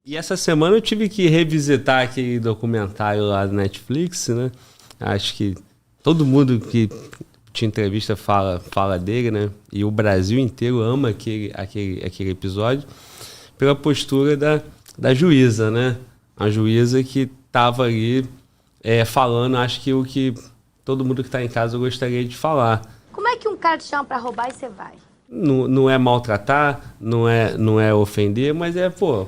E essa semana eu tive que revisitar aquele documentário lá do Netflix, né? Acho que todo mundo que te entrevista fala dele, né? E o Brasil inteiro ama aquele episódio pela postura da juíza, né? A juíza que estava ali falando, acho que o que todo mundo que está em casa gostaria de falar. Como é que um cara te chama para roubar e você vai? Não é maltratar, não é ofender, mas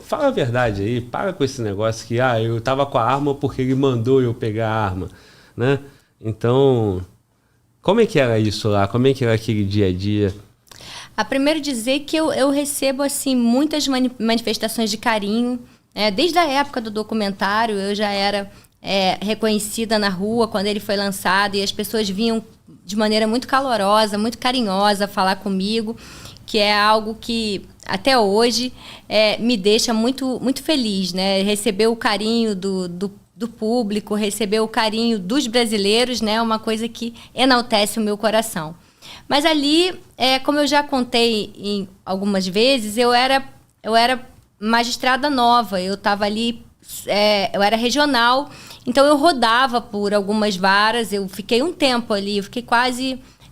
fala a verdade aí, para com esse negócio que, eu tava com a arma porque ele mandou eu pegar a arma, né? Então, como é que era isso lá? Como é que era aquele dia a dia? Primeiro dizer que eu recebo, assim, muitas manifestações de carinho, desde a época do documentário, eu já era reconhecida na rua quando ele foi lançado e as pessoas vinham de maneira muito calorosa, muito carinhosa falar comigo, que é algo que até hoje me deixa muito, muito feliz, né? Receber o carinho do público, receber o carinho dos brasileiros, né? Uma coisa que enaltece o meu coração. Mas ali, como eu já contei algumas vezes, eu era magistrada nova, eu estava ali, eu era regional, então eu rodava por algumas varas, eu fiquei um tempo ali, eu fiquei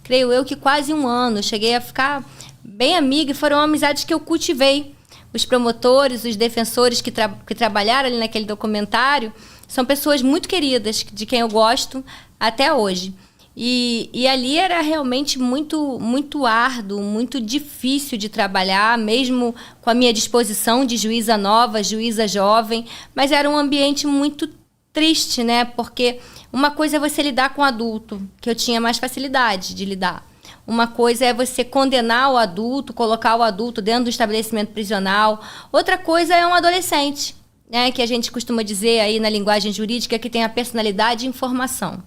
creio eu que quase um ano, cheguei a ficar bem amiga e foram amizades que eu cultivei. Os promotores, os defensores que trabalharam ali naquele documentário são pessoas muito queridas, de quem eu gosto até hoje. E ali era realmente muito, muito árduo, muito difícil de trabalhar, mesmo com a minha disposição de juíza nova, juíza jovem, mas era um ambiente muito triste, né? Porque uma coisa é você lidar com adulto, que eu tinha mais facilidade de lidar. Uma coisa é você condenar o adulto, colocar o adulto dentro do estabelecimento prisional. Outra coisa é um adolescente, né? Que a gente costuma dizer aí na linguagem jurídica que tem a personalidade e informação.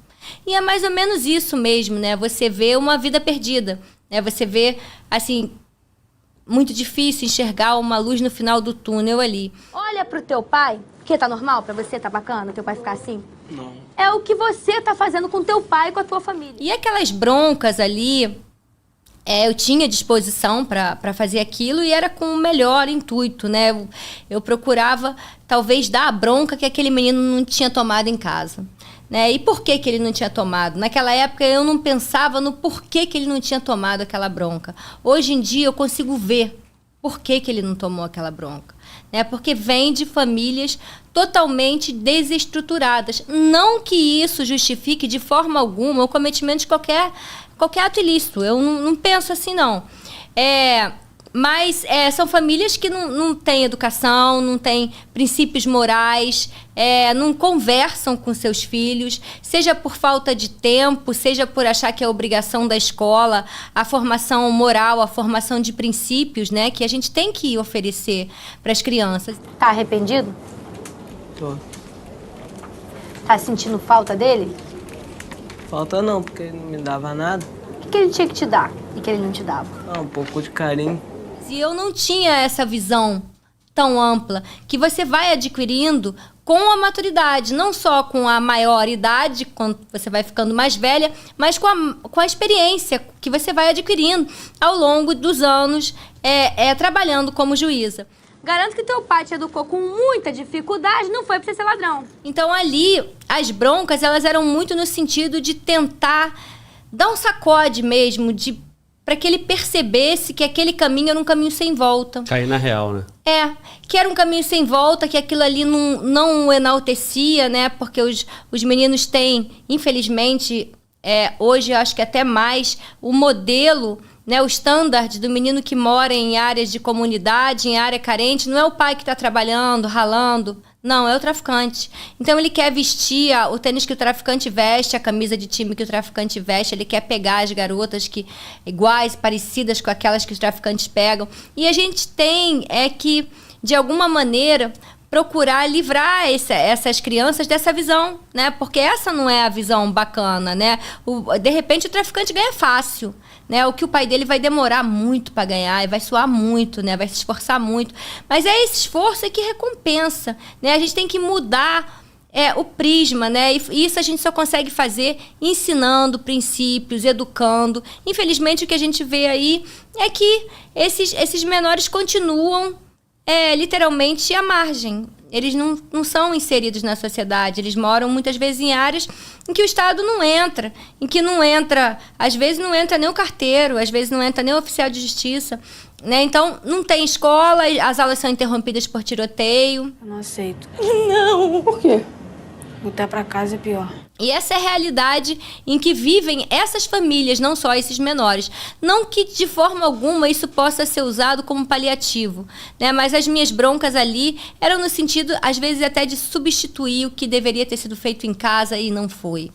E é mais ou menos isso mesmo, né? Você vê uma vida perdida, né? Você vê, assim, muito difícil enxergar uma luz no final do túnel ali. Olha pro teu pai, porque tá normal pra você, tá bacana teu pai ficar assim? Não. É o que você tá fazendo com teu pai e com a tua família. E aquelas broncas ali, eu tinha disposição para fazer aquilo e era com o melhor intuito, né? Eu procurava, talvez, dar a bronca que aquele menino não tinha tomado em casa. Né? E por que ele não tinha tomado? Naquela época eu não pensava no porquê que ele não tinha tomado aquela bronca. Hoje em dia eu consigo ver por que ele não tomou aquela bronca. Né? Porque vem de famílias totalmente desestruturadas. Não que isso justifique de forma alguma o cometimento de qualquer ato ilícito. Eu não penso assim, não. Mas são famílias que não têm educação, não têm princípios morais, não conversam com seus filhos, seja por falta de tempo, seja por achar que é obrigação da escola, a formação moral, a formação de princípios, né, que a gente tem que oferecer para as crianças. Tá arrependido? Tô. Tá sentindo falta dele? Falta não, porque ele não me dava nada. O que ele tinha que te dar e que ele não te dava? Um pouco de carinho. E eu não tinha essa visão tão ampla que você vai adquirindo com a maturidade, não só com a maior idade, quando você vai ficando mais velha, mas com a experiência que você vai adquirindo ao longo dos anos trabalhando como juíza. Garanto que teu pai te educou com muita dificuldade, não foi pra você ser ladrão. Então ali, as broncas, elas eram muito no sentido de tentar dar um sacode mesmo, para que ele percebesse que aquele caminho era um caminho sem volta. Cair na real, né? Que era um caminho sem volta, que aquilo ali não o enaltecia, né? Porque os meninos têm, infelizmente, hoje eu acho que até mais, o modelo, né, o standard do menino que mora em áreas de comunidade, em área carente, não é o pai que está trabalhando, ralando, não, é o traficante. Então ele quer vestir o tênis que o traficante veste, a camisa de time que o traficante veste, ele quer pegar as garotas iguais, parecidas com aquelas que os traficantes pegam. E a gente tem que, de alguma maneira, procurar livrar essas crianças dessa visão, né? Porque essa não é a visão bacana, né? De repente o traficante ganha fácil, né? O que o pai dele vai demorar muito para ganhar e vai suar muito, né? Vai se esforçar muito. Mas esse esforço que recompensa, né? A gente tem que mudar o prisma, né? E isso a gente só consegue fazer ensinando princípios, educando. Infelizmente o que a gente vê aí é que esses menores continuam literalmente à margem. Eles não são inseridos na sociedade, eles moram muitas vezes em áreas em que o Estado não entra, às vezes não entra nem o carteiro, às vezes não entra nem o oficial de justiça, né? Então, não tem escola, as aulas são interrompidas por tiroteio. Eu não aceito. Não! Por quê? Voltar pra casa é pior. E essa é a realidade em que vivem essas famílias, não só esses menores. Não que de forma alguma isso possa ser usado como paliativo, né? Mas as minhas broncas ali eram no sentido, às vezes, até de substituir o que deveria ter sido feito em casa e não foi.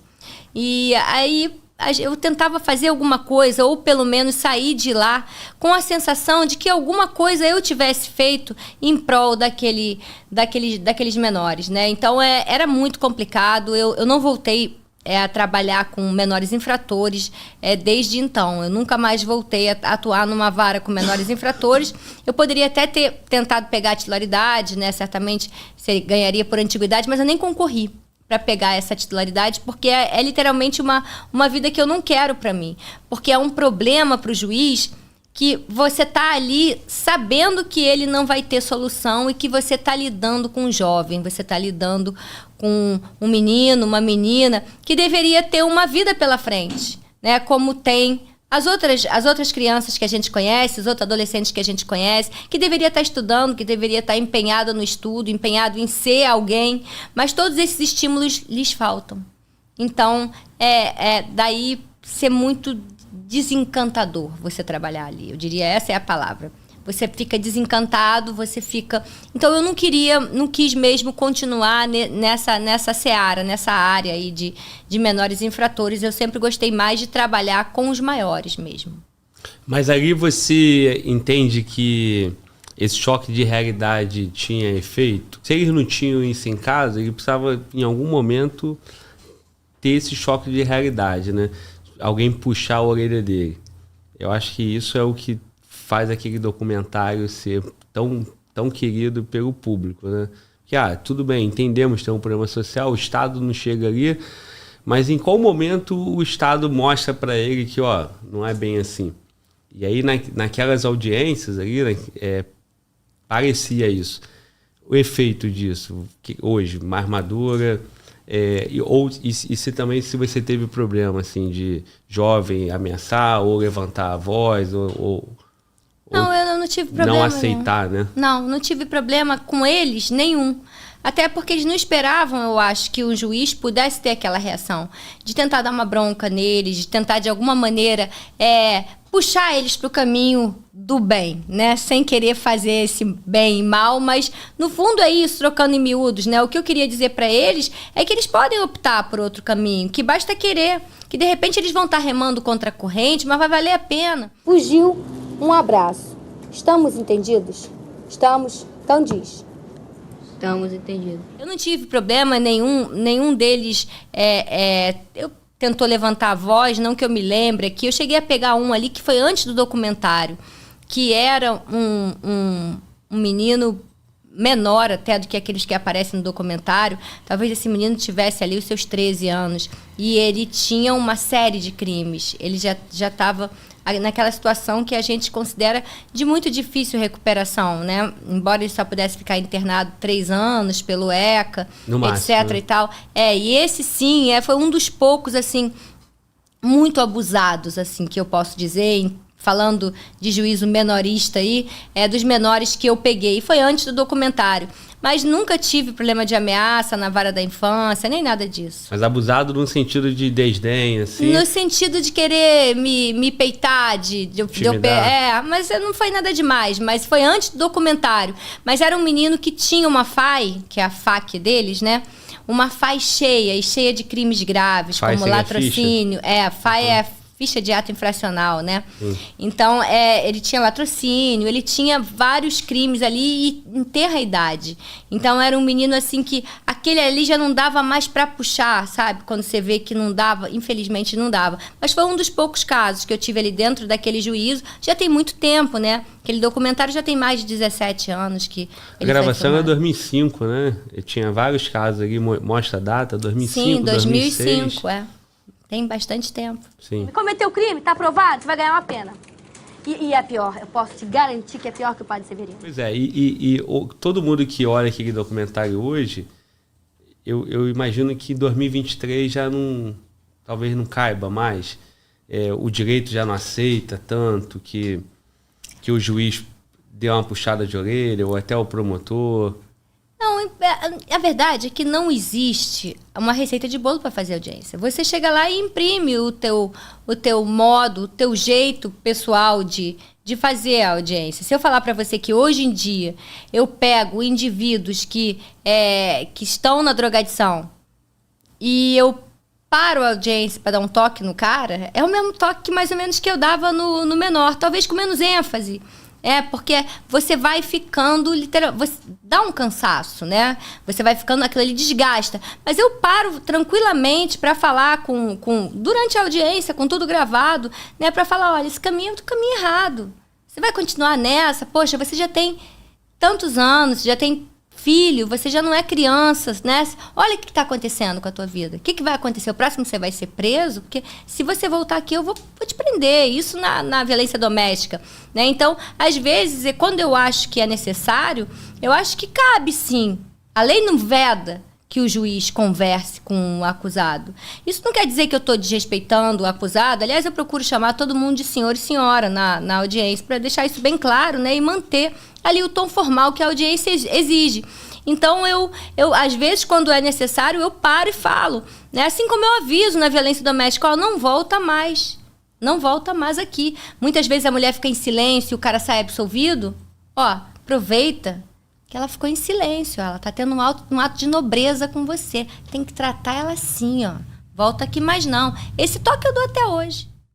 E aí eu tentava fazer alguma coisa, ou pelo menos sair de lá com a sensação de que alguma coisa eu tivesse feito em prol daqueles menores, né? Então, era muito complicado. Eu não voltei a trabalhar com menores infratores desde então. Eu nunca mais voltei a atuar numa vara com menores infratores. Eu poderia até ter tentado pegar a titularidade, né? Certamente ganharia por antiguidade, mas eu nem concorri para pegar essa titularidade, porque é literalmente uma vida que eu não quero para mim. Porque é um problema para o juiz que você está ali sabendo que ele não vai ter solução e que você está lidando com um jovem, você está lidando com um menino, uma menina, que deveria ter uma vida pela frente, né? Como tem as outras crianças que a gente conhece, os outros adolescentes que a gente conhece, que deveria estar estudando, que deveria estar empenhado no estudo, empenhado em ser alguém, mas todos esses estímulos lhes faltam. Então, daí ser muito desencantador você trabalhar ali. Eu diria, essa é a palavra. Você fica desencantado, você fica... Então, eu não quis mesmo continuar nessa seara, nessa área aí de menores infratores. Eu sempre gostei mais de trabalhar com os maiores mesmo. Mas ali você entende que esse choque de realidade tinha efeito? Se eles não tinham isso em casa, ele precisava, em algum momento, ter esse choque de realidade, né? Alguém puxar a orelha dele. Eu acho que isso é o que faz aquele documentário ser tão querido pelo público, né? Que, tudo bem, entendemos que tem um problema social, o Estado não chega ali, mas em qual momento o Estado mostra para ele que, não é bem assim? E aí, naquelas audiências ali, parecia isso. O efeito disso, que hoje, mais madura, se você teve problema, assim, de jovem ameaçar ou levantar a voz, não, eu não tive problema. Não aceitar, né? Não tive problema com eles, nenhum. Até porque eles não esperavam, eu acho, que o juiz pudesse ter aquela reação. De tentar dar uma bronca neles, de tentar, de alguma maneira, puxar eles para o caminho do bem, né? Sem querer fazer esse bem e mal, mas, no fundo, é isso, trocando em miúdos, né? O que eu queria dizer para eles é que eles podem optar por outro caminho, que basta querer, que, de repente, eles vão estar remando contra a corrente, mas vai valer a pena. Fugiu. Um abraço. Estamos entendidos? Estamos? Então diz. Estamos entendidos. Eu não tive problema nenhum deles eu tentou levantar a voz, não que eu me lembre aqui. Eu cheguei a pegar um ali que foi antes do documentário, que era um menino menor até do que aqueles que aparecem no documentário. Talvez esse menino tivesse ali os seus 13 anos. E ele tinha uma série de crimes. Ele já estava naquela situação que a gente considera de muito difícil recuperação, né? Embora ele só pudesse ficar internado 3 anos pelo ECA, no etc. máximo, e tal. E esse, sim, foi um dos poucos, assim, muito abusados, assim, que eu posso dizer, falando de juízo menorista aí, dos menores que eu peguei. Foi antes do documentário. Mas nunca tive problema de ameaça na vara da infância, nem nada disso. Mas abusado no sentido de desdém, assim? No sentido de querer me peitar, mas não foi nada demais. Mas foi antes do documentário. Mas era um menino que tinha uma FAI, que é a FAQ deles, né? Uma FAI cheia de crimes graves, FAI como latrocínio. A FAI é ficha de ato infracional, né? Então, ele tinha latrocínio, ele tinha vários crimes ali e em tenra idade. Então, era um menino, assim, que aquele ali já não dava mais pra puxar, sabe? Quando você vê que não dava, infelizmente não dava. Mas foi um dos poucos casos que eu tive ali dentro daquele juízo. Já tem muito tempo, né? Aquele documentário já tem mais de 17 anos que ele A gravação é 2005, né? Eu tinha vários casos ali, mostra a data, 2005, Sim, 2005, 2006. Tem bastante tempo. Sim. Cometeu crime, tá aprovado, você vai ganhar uma pena. E é pior, eu posso te garantir que é pior que o Padre Severino. Pois é, todo mundo que olha aquele documentário hoje, eu imagino que em 2023 já não, talvez não caiba mais. O direito já não aceita tanto que o juiz deu uma puxada de orelha, ou até o promotor. Não, a verdade é que não existe uma receita de bolo para fazer audiência. Você chega lá e imprime o teu modo, o teu jeito pessoal de fazer a audiência. Se eu falar para você que hoje em dia eu pego indivíduos que estão na drogadição e eu paro a audiência para dar um toque no cara, é o mesmo toque mais ou menos que eu dava no menor, talvez com menos ênfase. Porque você vai ficando, você dá um cansaço, né? Você vai ficando, aquilo ali desgasta. Mas eu paro tranquilamente para falar durante a audiência, com tudo gravado, né? Para falar, olha, esse caminho é o caminho errado. Você vai continuar nessa? Poxa, você já tem tantos anos, já tem filho, você já não é criança, né? Olha o que está acontecendo com a tua vida. O que vai acontecer? O próximo você vai ser preso? Porque se você voltar aqui, eu vou te prender. Isso na violência doméstica, né? Então, às vezes, quando eu acho que é necessário, eu acho que cabe, sim. A lei não veda que o juiz converse com o acusado. Isso não quer dizer que eu estou desrespeitando o acusado. Aliás, eu procuro chamar todo mundo de senhor e senhora na audiência, para deixar isso bem claro, né? E manter ali o tom formal que a audiência exige. Então, eu às vezes, quando é necessário, eu paro e falo, né? Assim como eu aviso na violência doméstica, ó, não volta mais. Não volta mais aqui. Muitas vezes a mulher fica em silêncio e o cara sai absolvido. Ó, aproveita que ela ficou em silêncio. Ela tá tendo um ato de nobreza com você. Tem que tratar ela assim, ó. Volta aqui mais não. Esse toque eu dou até hoje.